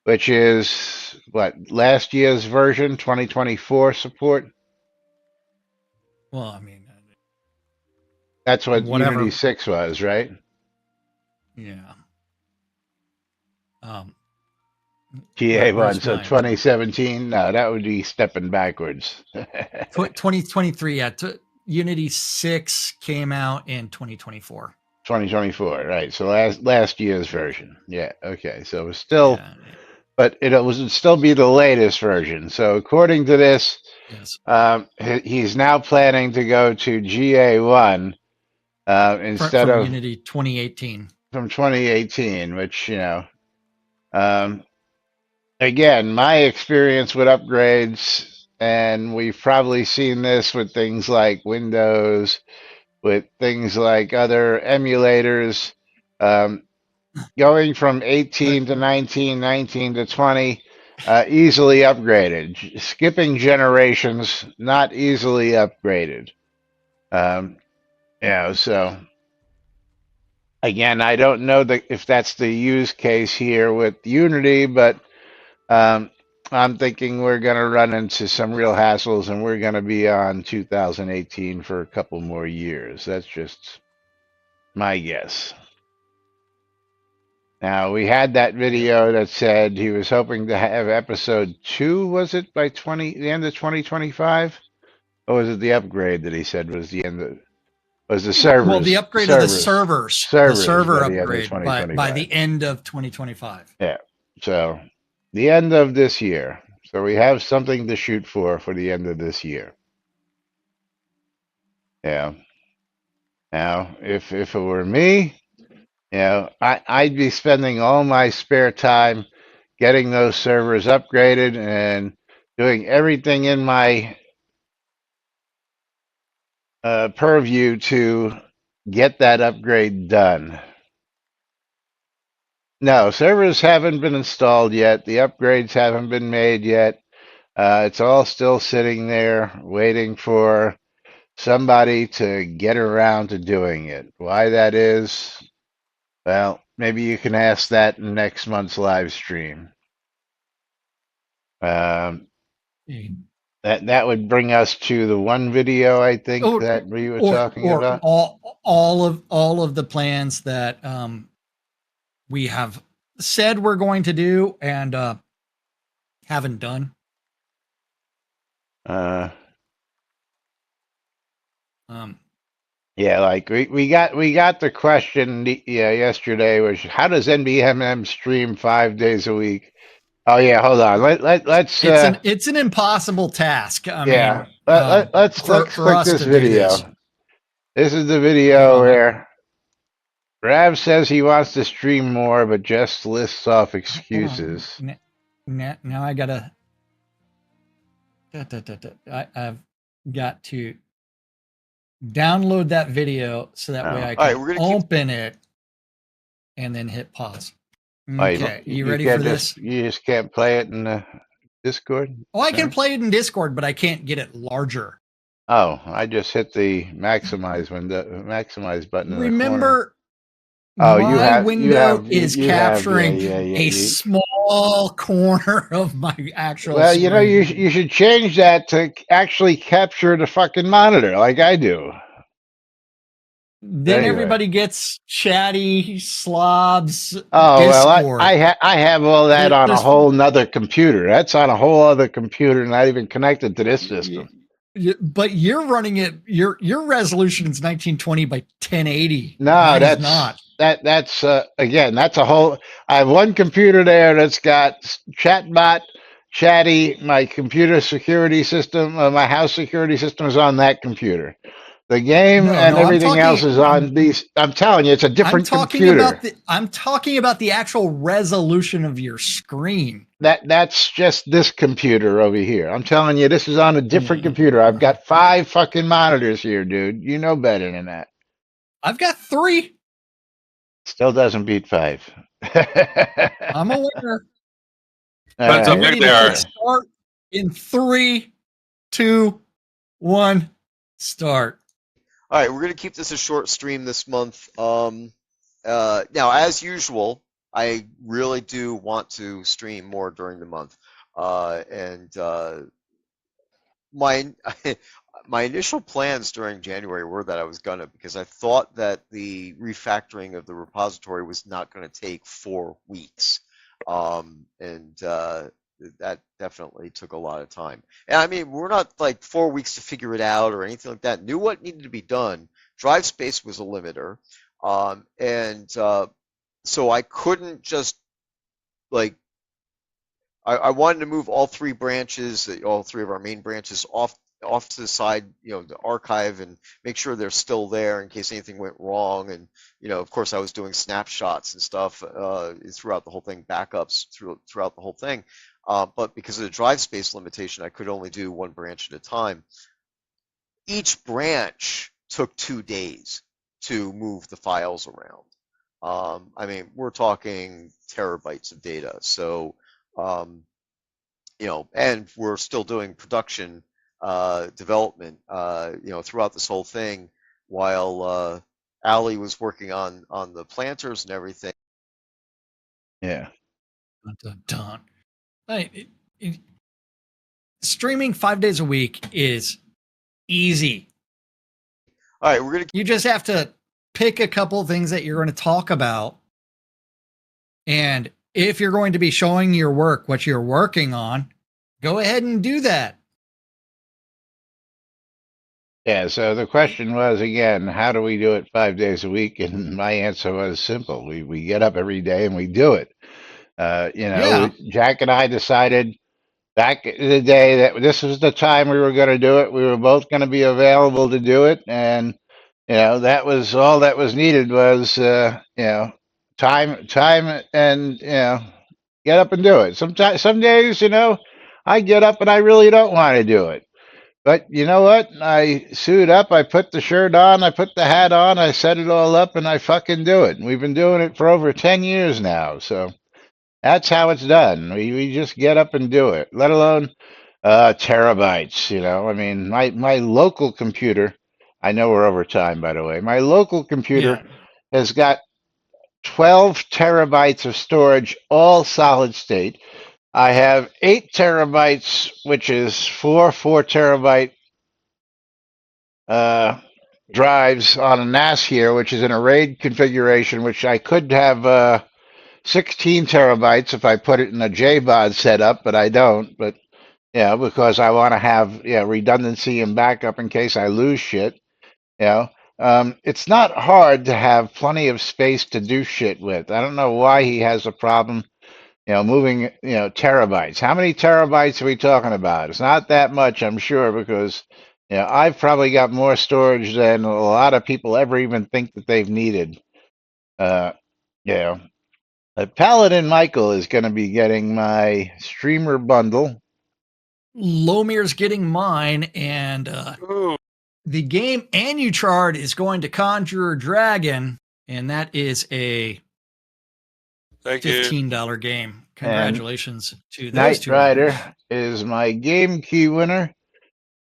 C: which is what, last year's version, 2024 support?
A: Well, I mean,
C: That's what
A: whatever.
C: Unity 6 was, right?
A: Yeah.
C: GA1, so
A: mine?
C: 2017? No, that would be stepping backwards.
A: 2023, yeah. Unity 6 came out in 2024.
C: 2024, right. So last year's version. Yeah, okay. So it was still,
A: Yeah.
C: but it would still be the latest version. So according to this,
A: Yes.
C: he's now planning to go to GA1 instead
A: From
C: of
A: Unity 2018.
C: from 2018, which, again, my experience with upgrades, and we've probably seen this with things like Windows, with things like other emulators, going from 18 to 19, 19 to 20, easily upgraded. Skipping generations, not easily upgraded. So again, I don't know if that's the use case here with Unity, but I'm thinking we're going to run into some real hassles and we're going to be on 2018 for a couple more years. That's just my guess. Now, we had that video that said he was hoping to have episode 2, was it, by the end of 2025? Or was it the upgrade that he said was the end of, was the servers?
A: Well, the upgrade of the servers. The server upgrade by the end of 2025.
C: Yeah. So the end of this year. So we have something to shoot for the end of this year. Yeah. Now, if it were me, I'd be spending all my spare time getting those servers upgraded and doing everything in my purview to get that upgrade done. No, servers haven't been installed yet. The upgrades haven't been made yet. It's all still sitting there waiting for somebody to get around to doing it. Why that is, well, maybe you can ask that in next month's live stream. That would bring us to the one video I think that we were talking about.
A: All of the plans that we have said we're going to do and haven't done.
C: Yeah, like we got the question yesterday, which how does NBNN stream 5 days a week? Oh yeah, hold on. Let's.
A: It's an impossible task.
C: Let's click this video. This is the video where Rav says he wants to stream more, but just lists off excuses.
A: Now I gotta. I've got to download that video so that way I can open it and then hit pause. Okay, you ready for this?
C: You just can't play it in Discord?
A: Oh, I can play it in Discord, but I can't get it larger.
C: Oh, I just hit the maximize button.
A: Remember, my window is capturing a small corner of my actual
C: Well,
A: screen.
C: you should change that to actually capture the fucking monitor like I do.
A: Then everybody gets chatty slobs.
C: Oh, Discord. Well, I have all that on a whole nother computer. That's on a whole other computer, not even connected to this system.
A: But you're running it. Your resolution is 1920 by 1080.
C: No, that's not. That's again. That's a whole. I have one computer there that's got chatbot, chatty. My computer security system, my house security system is on that computer. The game and everything else is on these. I'm telling you, it's a different computer.
A: I'm talking about the actual resolution of your screen.
C: That's just this computer over here. I'm telling you, this is on a different computer. I've got 5 fucking monitors here, dude. You know better than that.
A: I've got 3.
C: Still doesn't beat 5.
A: I'm aware.
B: Depends how big they are.
A: Start in 3, 2, 1, start.
E: All right, we're going to keep this a short stream this month. Now, as usual, I really do want to stream more during the month. And my my initial plans during January were that I was gonna, because I thought that the refactoring of the repository was not going to take 4 weeks, and that definitely took a lot of time. And I mean, we're not like 4 weeks to figure it out or anything like that. Knew what needed to be done. Drive space was a limiter, and so I couldn't just like I wanted to move all 3 branches, all 3 of our main branches off to the side, the archive, and make sure they're still there in case anything went wrong. And of course, I was doing snapshots and stuff throughout the whole thing, backups throughout the whole thing. But because of the drive space limitation, I could only do 1 branch at a time. Each branch took 2 days to move the files around. I mean, we're talking terabytes of data. So, and we're still doing production development, throughout this whole thing, while Allie was working on the planters and everything.
C: Yeah.
A: Dun, dun, dun. Streaming 5 days a week is easy.
E: All right,
A: you just have to pick a couple things that you're going to talk about. And if you're going to be showing your work, what you're working on, go ahead and do that.
C: Yeah, so the question was, again, how do we do it 5 days a week? And my answer was simple. We get up every day and we do it. Jack and I decided back in the day that this was the time we were going to do it. We were both going to be available to do it. And, that was all that was needed was, time and, get up and do it. Sometimes, some days, I get up and I really don't want to do it. But you know what? I suit up, I put the shirt on, I put the hat on, I set it all up, and I fucking do it. And we've been doing it for over 10 years now. So that's how it's done. We just get up and do it, let alone terabytes. I mean, my local computer, I know we're over time, by the way. My local computer has got 12 terabytes of storage, all solid state. I have 8 terabytes, which is 4 terabyte drives on a NAS here, which is in a RAID configuration, which I could have 16 terabytes if I put it in a JBOD setup, but I don't. But because I want to have redundancy and backup in case I lose shit. It's not hard to have plenty of space to do shit with. I don't know why he has a problem moving, terabytes. How many terabytes are we talking about? It's not that much, I'm sure, because, I've probably got more storage than a lot of people ever even think that they've needed. Paladin Michael is going to be getting my streamer bundle.
A: Lomir's getting mine, and the game Anuchard is going to Conjure Dragon, and that is a $15 game. Congratulations to those
C: Knight
A: two.
C: Rider is my game key winner.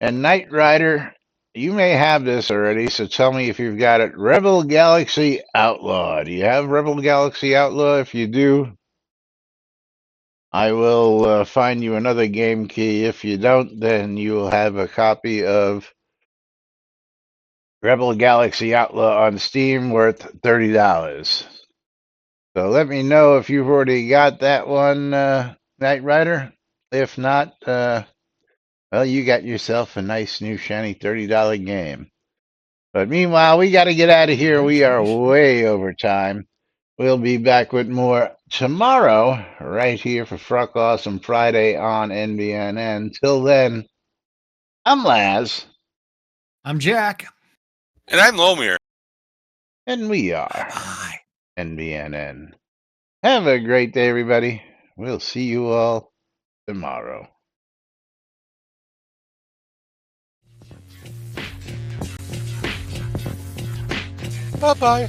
C: And Knight Rider, you may have this already, so tell me if you've got it. Rebel Galaxy Outlaw. Do you have Rebel Galaxy Outlaw? If you do, I will find you another game key. If you don't, then you will have a copy of Rebel Galaxy Outlaw on Steam worth $30. So let me know if you've already got that one, Knight Rider. If not, well, you got yourself a nice new shiny $30 game. But meanwhile, we got to get out of here. We are way over time. We'll be back with more tomorrow, right here for Fruck Awesome Friday on NBNN. Till then, I'm Laz.
A: I'm Jack.
B: And I'm Lomir.
C: And we are NBNN. Have a great day, everybody. We'll see you all tomorrow.
B: Bye-bye.